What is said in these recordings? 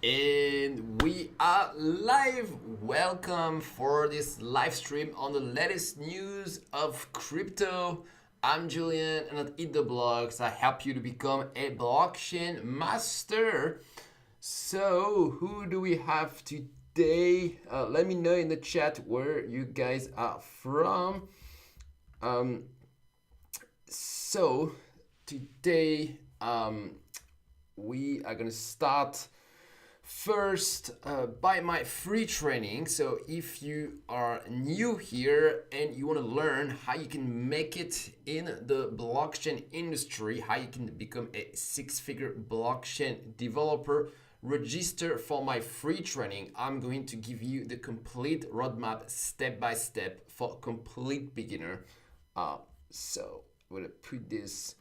And we are live. Welcome for this live stream on the latest news of crypto. I'm Julian, and at Eat the Blocks, I help you to become a blockchain master. So, who do we have today? Let me know in the chat where you guys are from. So today, we are gonna start first by my free training. So if you are new here and you want to learn how you can make it in the blockchain industry, how you can become a six-figure blockchain developer, register for my free training. I'm going to give you the complete roadmap step by step for complete beginner. So I'm gonna put this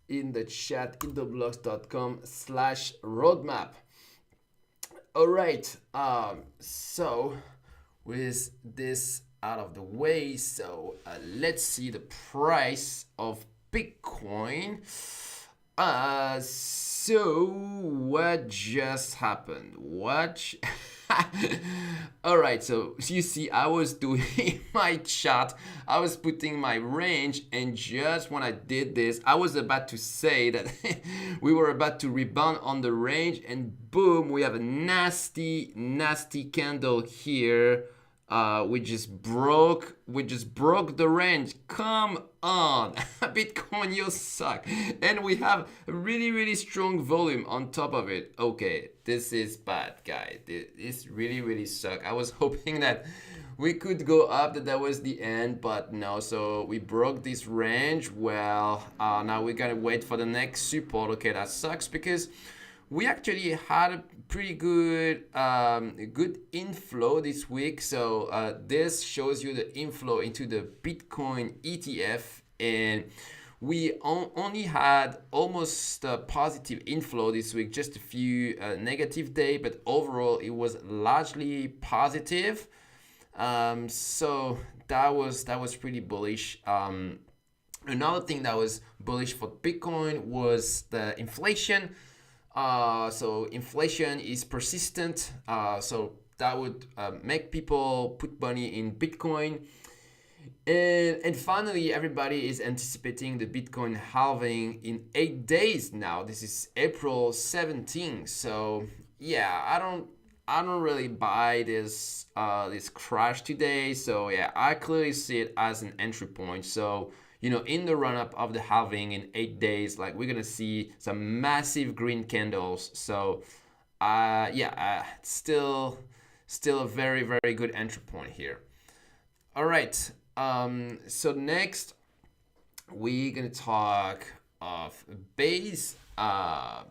in the chat, ethblocks.com/roadmap. All right, so with this out of the way, so let's see the price of Bitcoin. So what just happened? All right, so you see, I was doing my chart, I was putting my range, and just when I did this, I was about to say that we were about to rebound on the range, and boom, we have a nasty candle here. We just broke the range. Come on, Bitcoin, you suck. And we have a really strong volume on top of it. Okay, this is bad, guys. This really suck. I was hoping that we could go up, that was the end, but no. So we broke this range. Well, now we gotta wait for the next support. Okay, that sucks because we actually had a pretty good inflow this week. So this shows you the inflow into the Bitcoin ETF, and we only had almost a positive inflow this week, just a few negative days, but overall it was largely positive. So that was pretty bullish. Another thing that was bullish for Bitcoin was the inflation. So inflation is persistent, so that would make people put money in Bitcoin. And finally, everybody is anticipating the Bitcoin halving in 8 days now. This is April 17th. So yeah, I don't really buy this crash today. So yeah, I clearly see it as an entry point. So in the run-up of the halving in 8 days, like, we're gonna see some massive green candles. So still a very good entry point here. All right, so next we're gonna talk of Base.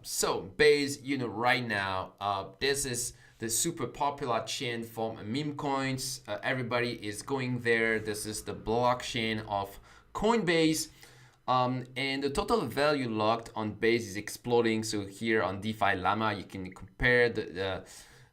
So Base, right now, this is the super popular chain for meme coins. Everybody is going there. This is the blockchain of Coinbase, and the total value locked on Base is exploding. So here on DeFi Llama, you can compare the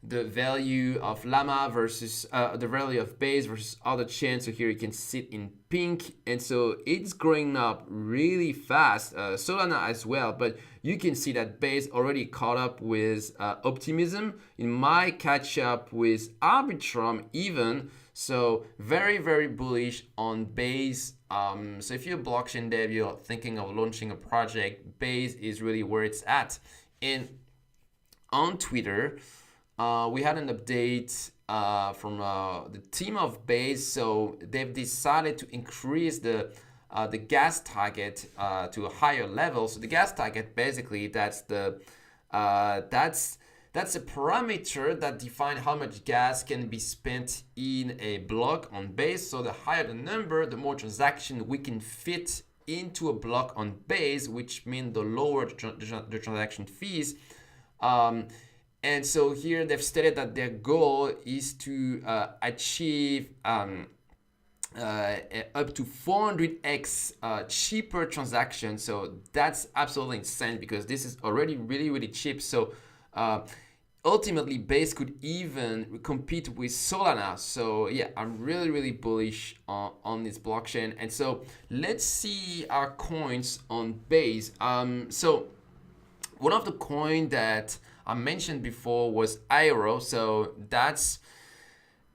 value of Llama versus the value of Base versus other chains. So here you can see it in pink, and so it's growing up really fast. Solana as well, but you can see that Base already caught up with Optimism. It might catch up with Arbitrum even. So very bullish on Base. So if you're a blockchain dev, you're thinking of launching a project, Base is really where it's at. And on Twitter, we had an update from the team of Base. So they've decided to increase the gas target to a higher level. So the gas target, basically, that's a parameter that defines how much gas can be spent in a block on Base. So the higher the number, the more transaction we can fit into a block on Base, which means the lower the transaction fees. And so here they've stated that their goal is to achieve up to 400x cheaper transaction. So that's absolutely insane because this is already really cheap. So ultimately, Base could even compete with Solana. So yeah, I'm really bullish on this blockchain. And so let's see our coins on Base. So one of the coin that I mentioned before was Aero. So that's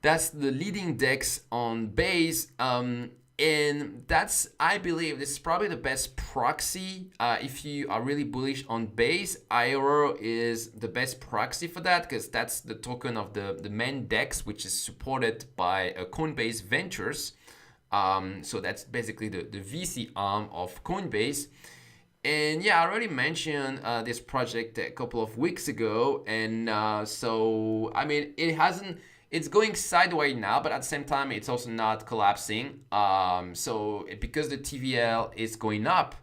the leading DEX on Base. And that's, I believe, this is probably the best proxy. If you are really bullish on Base, Aero is the best proxy for that, because that's the token of the main DEX, which is supported by Coinbase Ventures. So that's basically the VC arm of Coinbase. And yeah, I already mentioned this project a couple of weeks ago. And so, I mean, it's going sideways now, but at the same time, it's also not collapsing. So because the TVL is going up,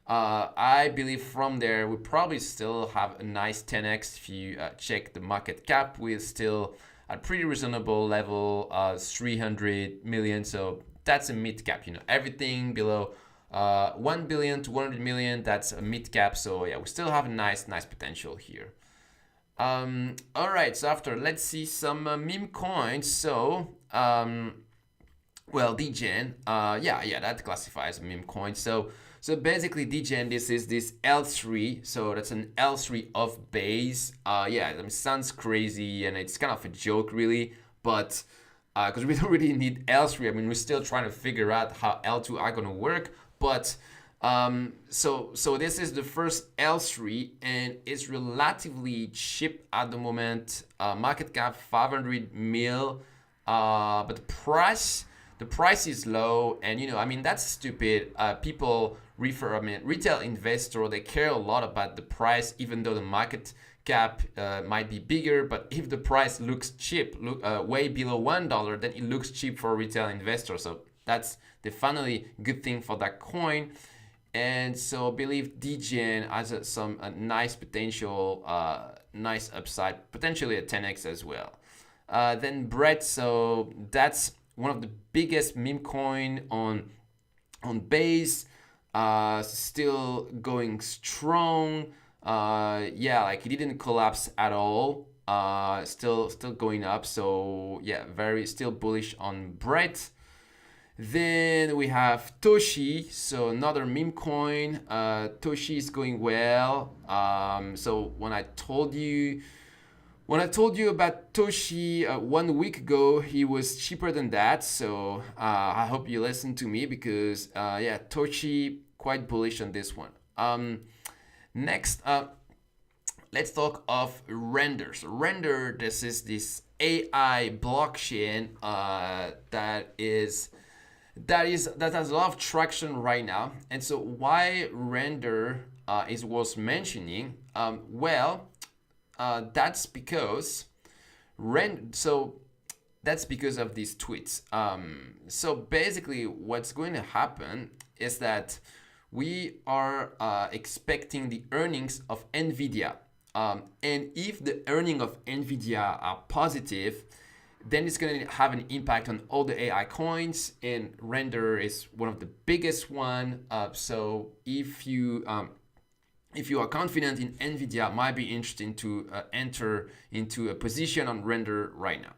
I believe from there, we probably still have a nice 10x. If you check the market cap, we're still at pretty reasonable level, 300 million. So that's a mid cap, everything below 1 billion to 100 million, that's a mid cap. So yeah, we still have a nice potential here. All right, so after, let's see some meme coins. So well, DGen, yeah, that classifies a meme coin. So basically DGen, this is this L3, so that's an L3 of Base. Yeah, I mean, sounds crazy and it's kind of a joke really, but because we don't really need L3. I mean, we're still trying to figure out how L2 are gonna work, but so this is the first L3 and it's relatively cheap at the moment. Market cap 500 mil, but the price is low, and I mean, that's stupid. People retail investor, they care a lot about the price, even though the market cap might be bigger. But if the price looks cheap, way below $1, then it looks cheap for a retail investor. So that's definitely a good thing for that coin. And so I believe DGen has some nice potential, nice upside, potentially a 10x as well. Then Brett, so that's one of the biggest meme coin on Base, still going strong. Yeah, like it didn't collapse at all. Still going up. So yeah, still bullish on Brett. Then we have Toshi, so another meme coin. Toshi is going well. So when I told you about Toshi 1 week ago, he was cheaper than that. So I hope you listen to me, because yeah, Toshi, quite bullish on this one. Next, let's talk of Render. So Render, this is this AI blockchain that has a lot of traction right now. And so why Render is worth mentioning? Well, that's because that's because of these tweets. So basically what's going to happen is that we are expecting the earnings of NVIDIA. And if the earnings of NVIDIA are positive, then it's going to have an impact on all the AI coins, and Render is one of the biggest one. So if you are confident in NVIDIA, might be interesting to enter into a position on Render right now.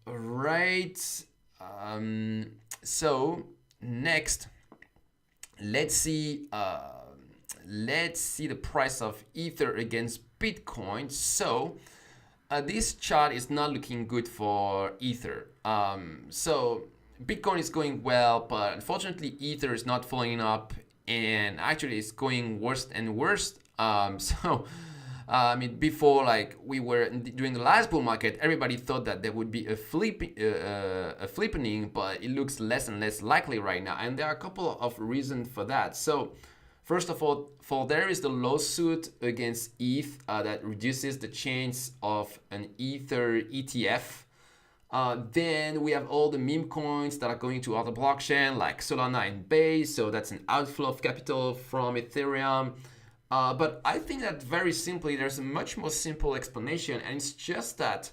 Right. So next, let's see the price of Ether against Bitcoin. So this chart is not looking good for Ether. So Bitcoin is going well, but unfortunately Ether is not following up, and actually it's going worse and worse. I mean, before, like during the last bull market, everybody thought that there would be a flippening, but it looks less and less likely right now. And there are a couple of reasons for that. So first of all, there is the lawsuit against ETH that reduces the chance of an Ether ETF. Then we have all the meme coins that are going to other blockchain like Solana and Base. So that's an outflow of capital from Ethereum. But I think that very simply, there's a much more simple explanation, and it's just that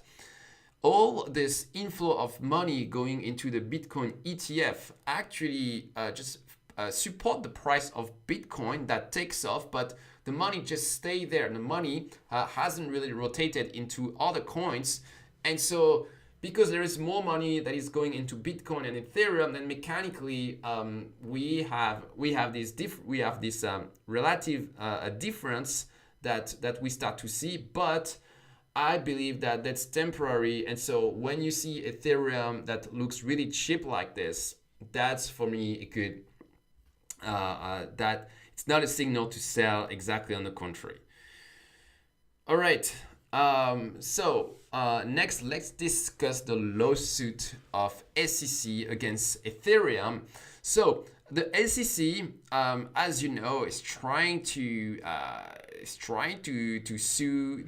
all this inflow of money going into the Bitcoin ETF actually just support the price of Bitcoin that takes off, but the money just stay there. The money hasn't really rotated into other coins, and so because there is more money that is going into Bitcoin and Ethereum, then mechanically we have this relative difference that we start to see, but I believe that that's temporary. And so when you see Ethereum that looks really cheap like this, that's for me a good that it's not a signal to sell. Exactly on the contrary. All right. Next, let's discuss the lawsuit of SEC against Ethereum. So the SEC, as you know, is trying to sue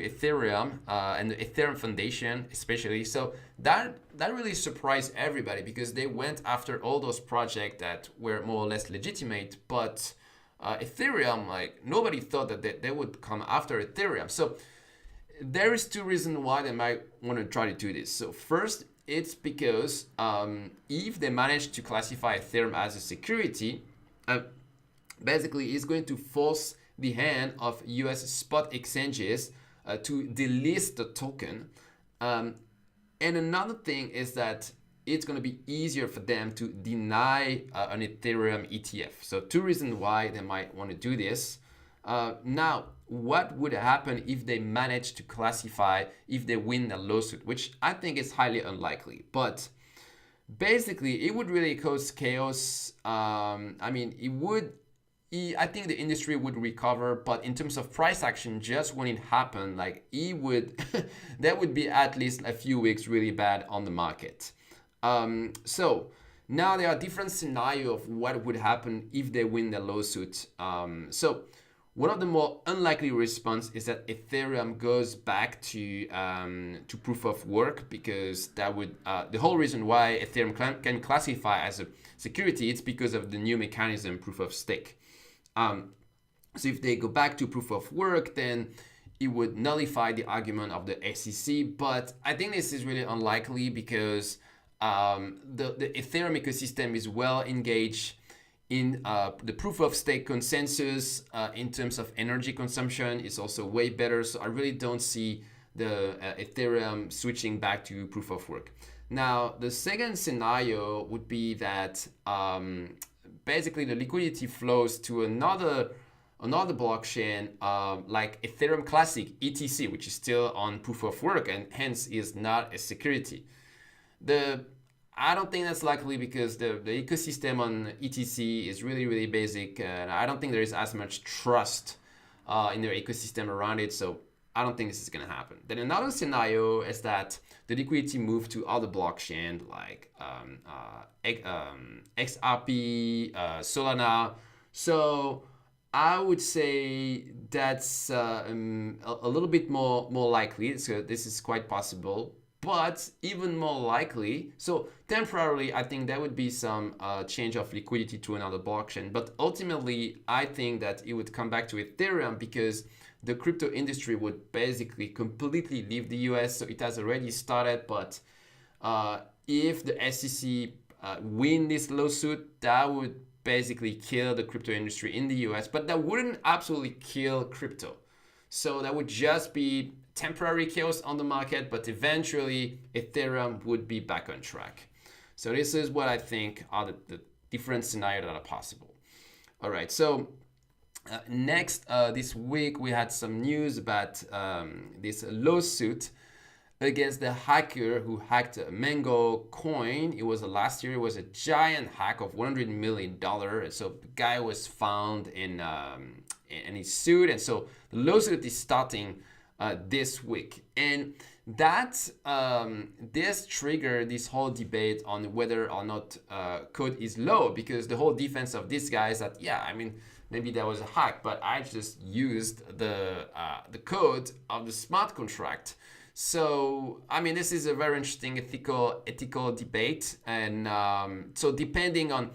Ethereum and the Ethereum Foundation especially. So that really surprised everybody because they went after all those projects that were more or less legitimate, but Ethereum, like nobody thought that they would come after Ethereum. So there is two reasons why they might want to try to do this. So first, it's because if they manage to classify Ethereum as a security, basically it's going to force the hand of US spot exchanges to delist the token. And another thing is that it's going to be easier for them to deny an Ethereum ETF. So two reasons why they might want to do this. Now, what would happen if they manage to classify, if they win the lawsuit, which I think is highly unlikely. But basically, it would really cause chaos. I mean, I think the industry would recover, but in terms of price action, just when it happened, like it would, that would be at least a few weeks really bad on the market. So now there are different scenarios of what would happen if they win the lawsuit. So one of the more unlikely response is that Ethereum goes back to proof of work, because that would the whole reason why Ethereum can classify as a security, it's because of the new mechanism proof of stake. So if they go back to proof of work, then it would nullify the argument of the SEC. But I think this is really unlikely because the Ethereum ecosystem is well engaged in the proof of stake consensus. In terms of energy consumption, is also way better. So I really don't see the Ethereum switching back to proof of work. Now, the second scenario would be that basically the liquidity flows to another blockchain like Ethereum Classic, ETC, which is still on proof of work and hence is not a security. I don't think that's likely because the ecosystem on ETC is really, really basic, and I don't think there is as much trust in their ecosystem around it, so I don't think this is going to happen. Then another scenario is that the liquidity move to other blockchain like XRP, Solana. So I would say that's a little bit more likely. So this is quite possible. But even more likely, so temporarily, I think there would be some change of liquidity to another blockchain. But ultimately, I think that it would come back to Ethereum because the crypto industry would basically completely leave the US. So it has already started. But if the SEC win this lawsuit, that would basically kill the crypto industry in the US. But that wouldn't absolutely kill crypto. So that would just be temporary chaos on the market, but eventually Ethereum would be back on track. So this is what I think are the different scenarios that are possible. All right, so next this week we had some news about this lawsuit against the hacker who hacked Mang Coin. It was last year. It was a giant hack of $100 million. And so the guy was found and he's sued. And so the lawsuit is starting this week, and that this triggered this whole debate on whether or not code is low, because the whole defense of this guy is that, yeah, I mean, maybe that was a hack, but I just used the code of the smart contract. So I mean, this is a very interesting ethical debate, and so depending on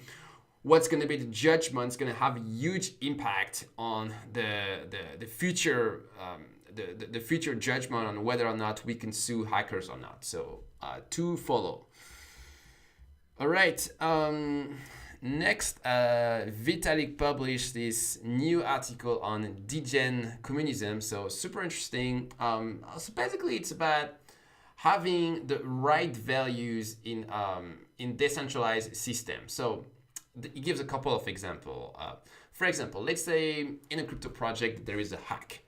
what's going to be the judgment, it's going to have a huge impact on the future. The future judgment on whether or not we can sue hackers or not. So to follow. All right. Next, Vitalik published this new article on degen communism. So super interesting. So basically, it's about having the right values in decentralized systems. So it gives a couple of examples. For example, let's say in a crypto project there is a hack.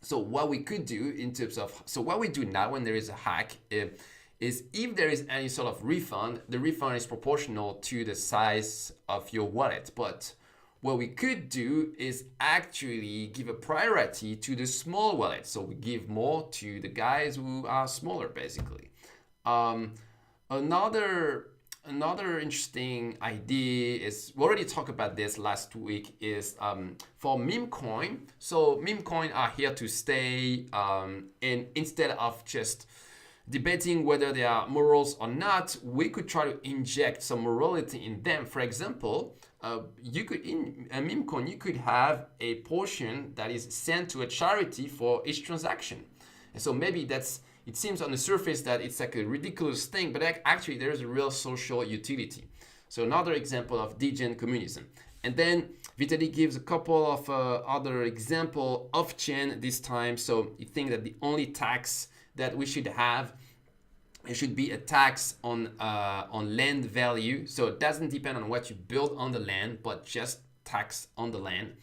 So what we could do in terms of, so what we do now when there is a hack is if there is any sort of refund, the refund is proportional to the size of your wallet. But what we could do is actually give a priority to the small wallet. So we give more to the guys who are smaller, basically. Another interesting idea is, we already talked about this last week, is for meme coin. So meme coin are here to stay, and instead of just debating whether they are morals or not, we could try to inject some morality in them. For example, you could, in a meme coin, you could have a portion that is sent to a charity for each transaction. And so maybe it seems on the surface that it's like a ridiculous thing, but actually there is a real social utility. So another example of degen communism. And then Vitalik gives a couple of other example off-chain this time. So you think that the only tax that we should have, it should be a tax on land value. So it doesn't depend on what you build on the land, but just tax on the land.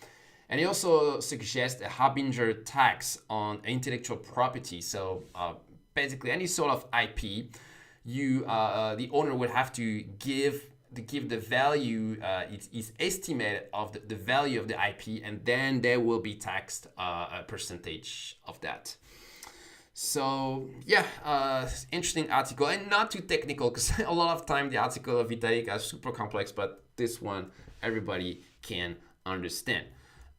And he also suggests a harbinger tax on intellectual property. So basically any sort of IP, the owner would have to give the value, its estimate of the value of the IP, and then they will be taxed a percentage of that. So yeah, interesting article, and not too technical, because a lot of time the article of Vitalik are super complex, but this one everybody can understand.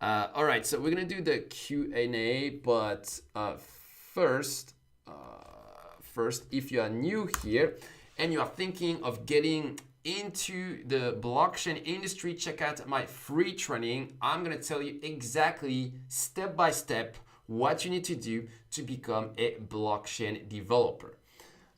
All right, so we're gonna do the Q&A, but first, if you are new here and you are thinking of getting into the blockchain industry, check out my free training. I'm gonna tell you exactly step by step what you need to do to become a blockchain developer.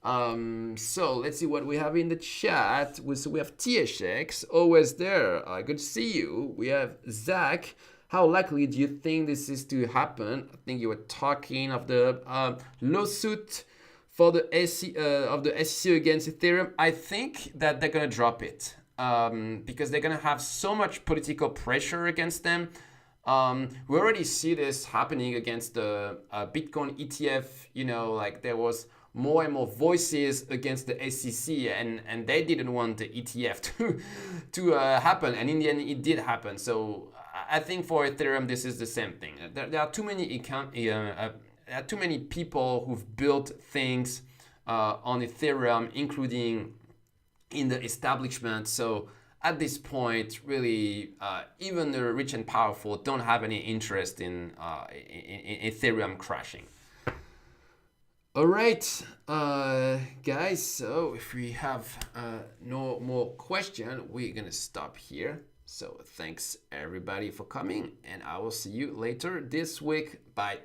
So let's see what we have in the chat. So we have THX, always there. Good to see you. We have Zach. How likely do you think this is to happen? I think you were talking of the lawsuit for the SEC against Ethereum. I think that they're gonna drop it because they're gonna have so much political pressure against them. We already see this happening against the Bitcoin ETF. You know, like there was more and more voices against the SEC, and they didn't want the ETF to happen, and in the end it did happen. So I think for Ethereum this is the same thing. There are too many too many people who've built things on Ethereum, including in the establishment. So at this point, really, even the rich and powerful don't have any interest in Ethereum crashing. All right, guys, so if we have no more question, we're gonna stop here. So thanks everybody for coming, and I will see you later this week. Bye.